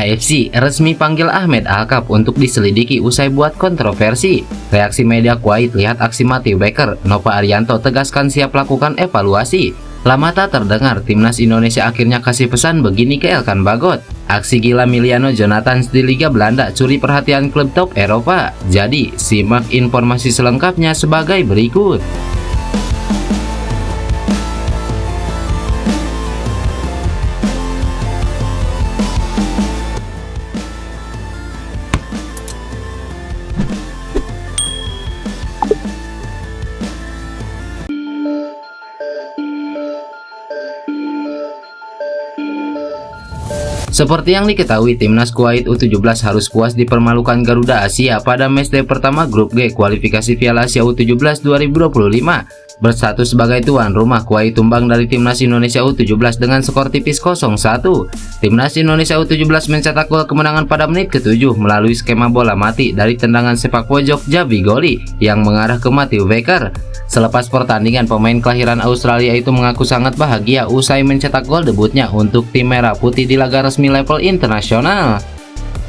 AFC resmi panggil Ahmed Alkap untuk diselidiki usai buat kontroversi. Reaksi media Kuwait lihat aksi Matthew Baker, Nova Arianto tegaskan siap lakukan evaluasi. Lama tak terdengar, timnas Indonesia akhirnya kasih pesan begini ke Elkan Bagot. Aksi gila Emiliano Jonathans di Liga Belanda curi perhatian klub top Eropa. Jadi, simak informasi selengkapnya sebagai berikut. Seperti yang diketahui, timnas Kuwait U17 harus puas dipermalukan Garuda Asia pada matchday pertama grup G kualifikasi Piala Asia U17 2025. Berstatus sebagai tuan rumah, Kuwait tumbang dari timnas Indonesia U17 dengan skor tipis 0-1. Timnas Indonesia U17 mencetak gol kemenangan pada menit ke-7 melalui skema bola mati dari tendangan sepak pojok Javi Goli yang mengarah ke Matthew Baker. Selepas pertandingan, pemain kelahiran Australia itu mengaku sangat bahagia usai mencetak gol debutnya untuk tim merah putih di laga resmi level internasional.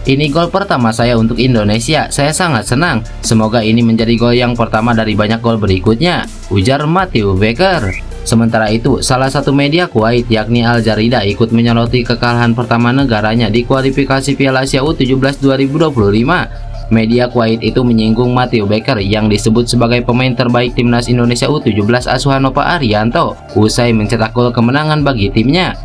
Ini gol pertama saya untuk Indonesia, saya sangat senang. Semoga ini menjadi gol yang pertama dari banyak gol berikutnya, ujar Matthew Baker. Sementara itu, salah satu media Kuwait yakni Al Jarida ikut menyoroti kekalahan pertama negaranya di kualifikasi Piala Asia U17 2025. Media Kuwait itu menyinggung Matthew Baker yang disebut sebagai pemain terbaik timnas Indonesia U17 asuhan Nova Arianto usai mencetak gol kemenangan bagi timnya.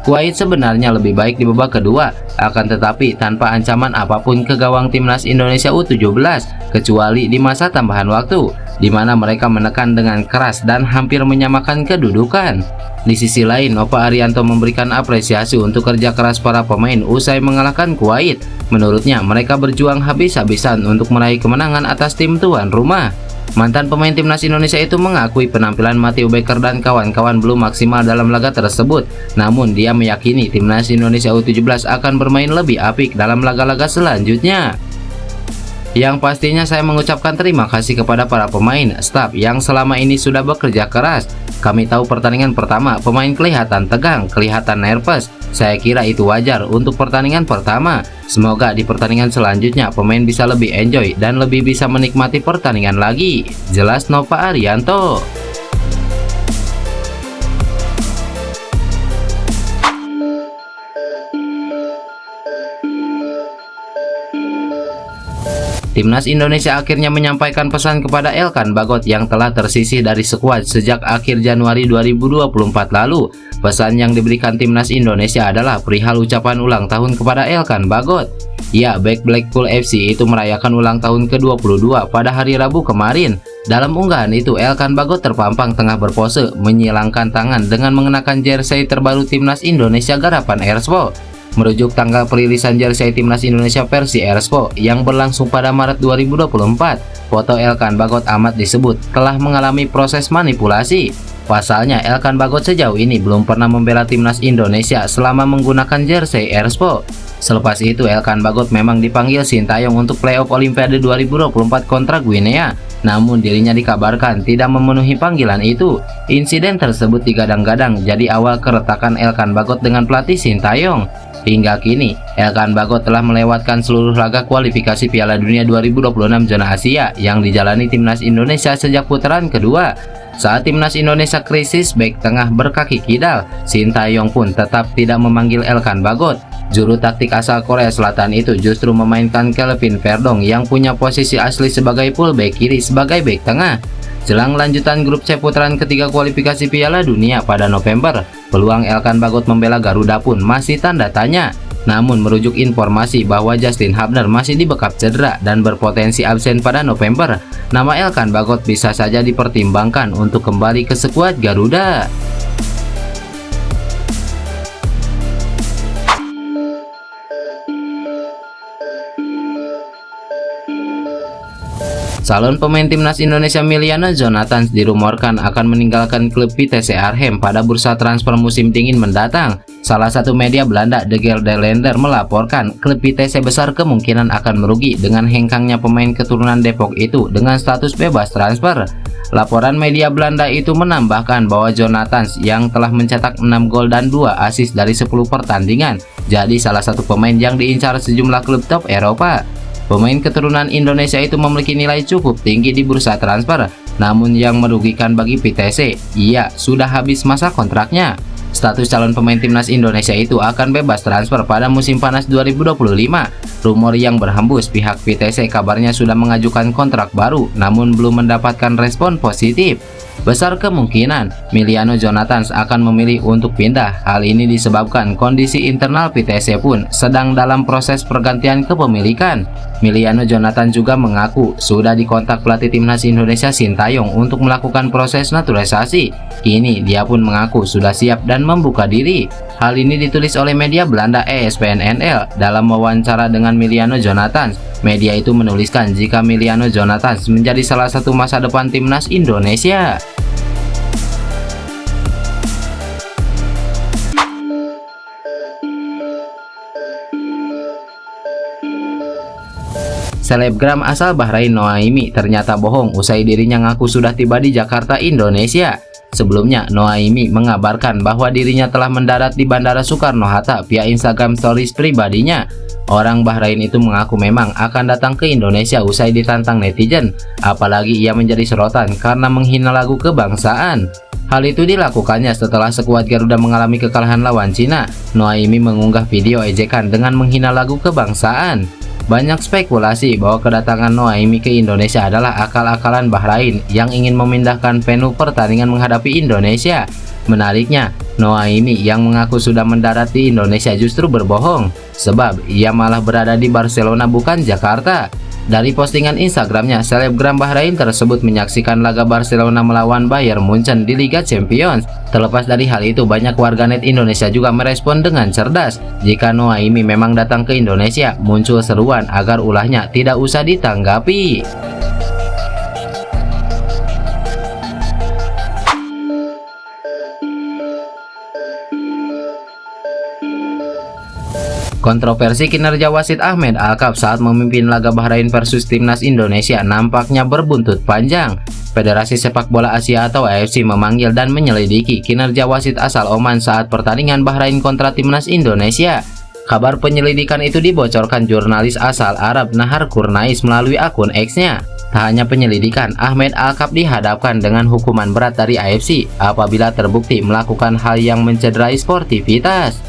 Kuwait sebenarnya lebih baik di babak kedua, akan tetapi tanpa ancaman apapun ke gawang timnas Indonesia U17 kecuali di masa tambahan waktu, di mana mereka menekan dengan keras dan hampir menyamakan kedudukan. Di sisi lain, Nova Arianto memberikan apresiasi untuk kerja keras para pemain usai mengalahkan Kuwait. Menurutnya, mereka berjuang habis-habisan untuk meraih kemenangan atas tim tuan rumah. Mantan pemain timnas Indonesia itu mengakui penampilan Matthew Baker dan kawan-kawan belum maksimal dalam laga tersebut. Namun, dia meyakini timnas Indonesia U17 akan bermain lebih apik dalam laga-laga selanjutnya. Yang pastinya saya mengucapkan terima kasih kepada para pemain, staf yang selama ini sudah bekerja keras. Kami tahu pertandingan pertama pemain kelihatan tegang, kelihatan nervous. Saya kira itu wajar untuk pertandingan pertama. Semoga di pertandingan selanjutnya pemain bisa lebih enjoy dan lebih bisa menikmati pertandingan lagi, jelas Nova Arianto. Timnas Indonesia akhirnya menyampaikan pesan kepada Elkan Bagot yang telah tersisih dari skuad sejak akhir Januari 2024 lalu. Pesan yang diberikan Timnas Indonesia adalah perihal ucapan ulang tahun kepada Elkan Bagot. Ya, bek Blackpool FC itu merayakan ulang tahun ke-22 pada hari Rabu kemarin. Dalam unggahan itu, Elkan Bagot terpampang tengah berpose, menyilangkan tangan dengan mengenakan jersey terbaru Timnas Indonesia garapan Erspo. Merujuk tanggal perilisan jersey Timnas Indonesia versi Erspo yang berlangsung pada Maret 2024, foto Elkan Bagot amat disebut telah mengalami proses manipulasi. Pasalnya, Elkan Bagot sejauh ini belum pernah membela Timnas Indonesia selama menggunakan jersey Erspo. Selepas itu, Elkan Bagot memang dipanggil Sintayong untuk playoff Olimpiade 2024 kontra Guinea. Namun dirinya dikabarkan tidak memenuhi panggilan itu. Insiden tersebut digadang-gadang jadi awal keretakan Elkan Bagot dengan pelatih Sintayong. Hingga kini, Elkan Bagot telah melewatkan seluruh laga kualifikasi Piala Dunia 2026 zona Asia yang dijalani timnas Indonesia sejak putaran kedua. Saat timnas Indonesia krisis bek tengah berkaki kidal, Sintayong pun tetap tidak memanggil Elkan Bagot. Juru taktik asal Korea Selatan itu justru memainkan Kelvin Verdong yang punya posisi asli sebagai fullback kiri sebagai bek tengah. Jelang lanjutan grup C putaran ketiga kualifikasi Piala Dunia pada November, peluang Elkan Bagot membela Garuda pun masih tanda tanya. Namun merujuk informasi bahwa Justin Hubner masih dibekap cedera dan berpotensi absen pada November, nama Elkan Bagot bisa saja dipertimbangkan untuk kembali ke skuad Garuda. Calon pemain timnas Indonesia Emiliano Jonathans dirumorkan akan meninggalkan klub Vitesse Arnhem pada bursa transfer musim dingin mendatang. Salah satu media Belanda, De Gelderlander, melaporkan klub Vitesse besar kemungkinan akan merugi dengan hengkangnya pemain keturunan Depok itu dengan status bebas transfer. Laporan media Belanda itu menambahkan bahwa Jonathans yang telah mencetak 6 gol dan 2 assist dari 10 pertandingan jadi salah satu pemain yang diincar sejumlah klub top Eropa. Pemain keturunan Indonesia itu memiliki nilai cukup tinggi di bursa transfer, namun yang merugikan bagi PTC, ia sudah habis masa kontraknya. Status calon pemain timnas Indonesia itu akan bebas transfer pada musim panas 2025. Rumor yang berhembus, pihak PTC kabarnya sudah mengajukan kontrak baru namun belum mendapatkan respon positif. Besar kemungkinan Miliano Jonathans akan memilih untuk pindah. Hal ini disebabkan kondisi internal PTC pun sedang dalam proses pergantian kepemilikan. Miliano Jonathans juga mengaku sudah dikontak pelatih timnas Indonesia Sintayong untuk melakukan proses naturalisasi. Kini dia pun mengaku sudah siap dan membuka diri. Hal ini ditulis oleh media Belanda ESPN-NL dalam wawancara dengan Miliano Jonathans. Media itu menuliskan jika Miliano Jonathans menjadi salah satu masa depan timnas Indonesia. Selebgram asal Bahrain Noaimi ternyata bohong usai dirinya ngaku sudah tiba di Jakarta, Indonesia. Sebelumnya, Noaimi mengabarkan bahwa dirinya telah mendarat di Bandara Soekarno-Hatta via Instagram Stories pribadinya. Orang Bahrain itu mengaku memang akan datang ke Indonesia usai ditantang netizen, apalagi ia menjadi sorotan karena menghina lagu kebangsaan. Hal itu dilakukannya setelah skuad Garuda mengalami kekalahan lawan Cina. Noaimi mengunggah video ejekan dengan menghina lagu kebangsaan. Banyak spekulasi bahwa kedatangan Noaimi ke Indonesia adalah akal-akalan Bahrain yang ingin memindahkan venue pertandingan menghadapi Indonesia. Menariknya, Noaimi yang mengaku sudah mendarat di Indonesia justru berbohong, sebab ia malah berada di Barcelona bukan Jakarta. Dari postingan Instagramnya, selebgram Bahrain tersebut menyaksikan laga Barcelona melawan Bayern Munchen di Liga Champions. Terlepas dari hal itu, banyak warganet Indonesia juga merespon dengan cerdas. Jika Noaimi memang datang ke Indonesia, muncul seruan agar ulahnya tidak usah ditanggapi. Kontroversi kinerja wasit Ahmed Alkaf saat memimpin laga Bahrain versus timnas Indonesia nampaknya berbuntut panjang. Federasi Sepak Bola Asia atau AFC memanggil dan menyelidiki kinerja wasit asal Oman saat pertandingan Bahrain kontra timnas Indonesia. Kabar penyelidikan itu dibocorkan jurnalis asal Arab Nahar Kurnais melalui akun X-nya. Tak hanya penyelidikan, Ahmed Alkaf dihadapkan dengan hukuman berat dari AFC apabila terbukti melakukan hal yang mencederai sportivitas.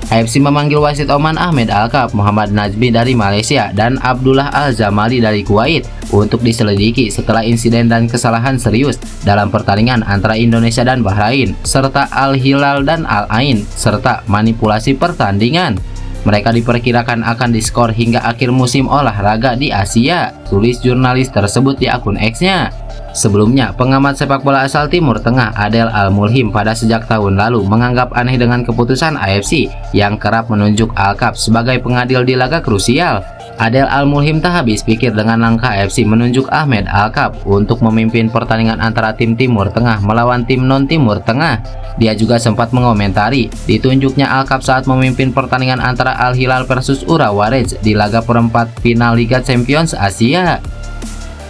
AFC memanggil wasit Oman Ahmed Alkaf, Muhammad Najmi dari Malaysia, dan Abdullah Al-Zamali dari Kuwait untuk diselidiki setelah insiden dan kesalahan serius dalam pertandingan antara Indonesia dan Bahrain, serta Al-Hilal dan Al-Ain, serta manipulasi pertandingan. Mereka diperkirakan akan diskor hingga akhir musim olahraga di Asia, tulis jurnalis tersebut di akun X-nya. Sebelumnya, pengamat sepak bola asal Timur Tengah Adel Al-Mulhim pada sejak tahun lalu menganggap aneh dengan keputusan AFC yang kerap menunjuk Alkaf sebagai pengadil di laga krusial. Adel Al-Mulhim tak habis pikir dengan langkah AFC menunjuk Ahmed Alkaf untuk memimpin pertandingan antara tim Timur Tengah melawan tim non-Timur Tengah. Dia juga sempat mengomentari ditunjuknya Alkaf saat memimpin pertandingan antara Al-Hilal versus Urawa Reds di laga perempat final Liga Champions Asia.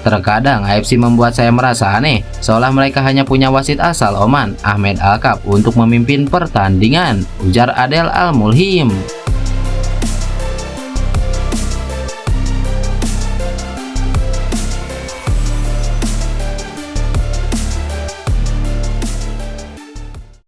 Terkadang AFC membuat saya merasa aneh, seolah mereka hanya punya wasit asal Oman, Ahmed Alkaf, untuk memimpin pertandingan, ujar Adel Al-Mulhim.